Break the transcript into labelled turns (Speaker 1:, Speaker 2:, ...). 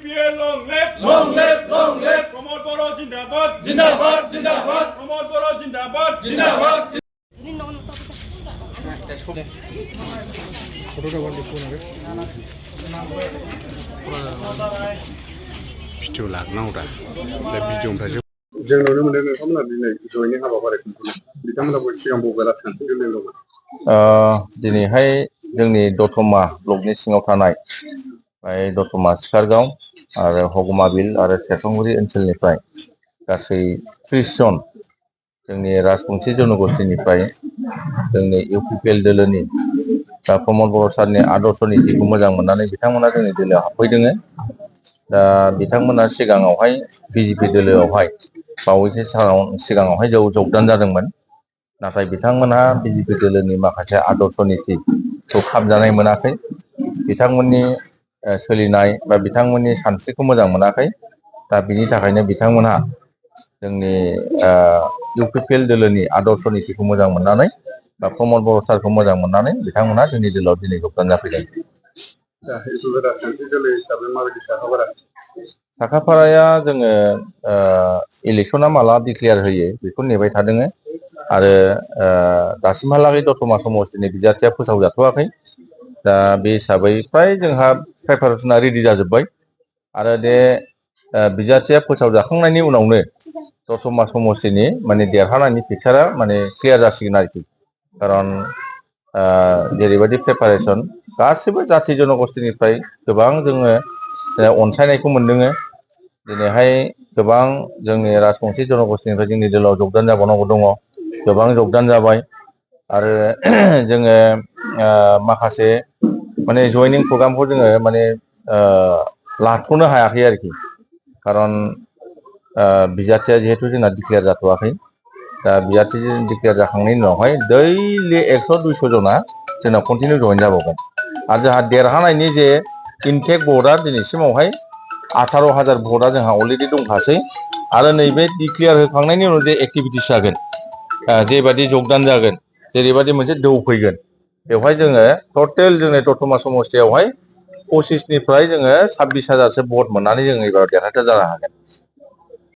Speaker 1: UPPL long live,
Speaker 2: long live, long live.
Speaker 1: Pramod Bora Jindabad,
Speaker 2: Jindabad, Jindabad,
Speaker 1: Pramod Bora Jindabad,
Speaker 2: Jindabad.
Speaker 3: Video लानांगौ दा भिडिअनिफ्रायसो
Speaker 4: जों नुनो मोनदों नोंथांमोना दिनै जयैनो हाबाफारि खुंफुदों बिथांमोनाबो सिगां बबेबा राजखान्थि दोलो दंमोन
Speaker 5: दिनैहाय जोंनि दतमा ब्लकनि सिङाव थानाय दतमा सिखारगाव आरो हगमा बिल आरो सेरफांगुरि ओनसोलनिफ्राय गासै 30 जन जोंनि राजबंसि जनगोष्ठीनिफ्राय जोंनि इउपिपिएल दोलोनि दा प्रमद बर' सारनि आदर्श नीतिखौ मोजां मोननानै बिथांमोना जोंनि दोलोआव हाबफैदों। दा बिथांमोना सिगाङावहाय बिजेपि दोलोआवहाय बावैसो सिगाङावहाय जगदान जादोंमोन। नाथाय बिथांमोनहा बिजेपि दोलोनि माखासे आदर्श नीतिखौ खाबजानाय मोनाखै। बिथांमोननि सोलिनाय बा बिथांमोननि सानस्रिखौ मोजां मोनाखै। दा बिनि थाखायनो बिथांमोनहा जोंनि इउपिपिएल दोलोनि आदर्श नीतिखौ मोजां मोननानै बा प्रमद बर' सारखौ मोजां मोननानै बिथांमोनहा जोंनि दोलोआव दिनै जगदान जाफैदों।
Speaker 4: दा इउपिपिएल राजखान्थि दोलो हिसाबै माबायदि साखाफारा
Speaker 5: साखाफाराया जोङो इलेक्सना माला डिक्लेयार होयो बेखौ नेबाय थादों आरो दासिमहालागै दतमा समष्टिनि बिजाथिया फोसावजाथ'वाखै। दा बे हिसाबै फ्राय जोंहा प्रिपारेसना रेडि जाजोब्बाय आरो बे बिजाथिया फोसावजाखांनायनि उनावनो दतमा समष्टिनि माने देरहानायनि पिक्सारा माने क्लियार जासिगोन आरोखि। खारन जेरैबायदि प्रिपारेसन गासिबो जाथि जनगोष्ठीनिफ्राय गोबां जोङो अनसायनायखौ मोनदों। दिनैहाय गोबां जोंनि राजबंसि जनगोष्ठीनिफ्राय जोंनि दोलोआव जगदान जाबावनांगौ दङ। गोबां जगदान जाबाय आरो जोङो माखासे माने जयनिं प्रग्रामखौ जोङो माने लाथ'नो हायाखै आरोखि। खारन बिजाथिया जिहेथु जोंना डिक्लेयार जाथ'वाखै। दा बिजाथि डिक्लेयार जाखांनायनि उनावहाय दैलि 100-200 जना जोंना कन्टिनिउ जइन जाबावगोन आरो जोंहा देरहानायनि जे इनटेक भटआ दिनैसिमावहाय 18,000 भटआ जोंहा अलरेडि दंखासै आरो नैबे डिक्लेयार होखांनायनि उनाव जे एक्टिभिटिस जागोन जेबादि जगदान जागोन जेरैबादि मोनसे दौ फैगोन बेवहाय जोङो टटेल जोंनि दतमा समष्टियावहाय 25निफ्राय जोङो 26,000सो भट मोननानै जोङो एबार देरहासार जानो हागोन।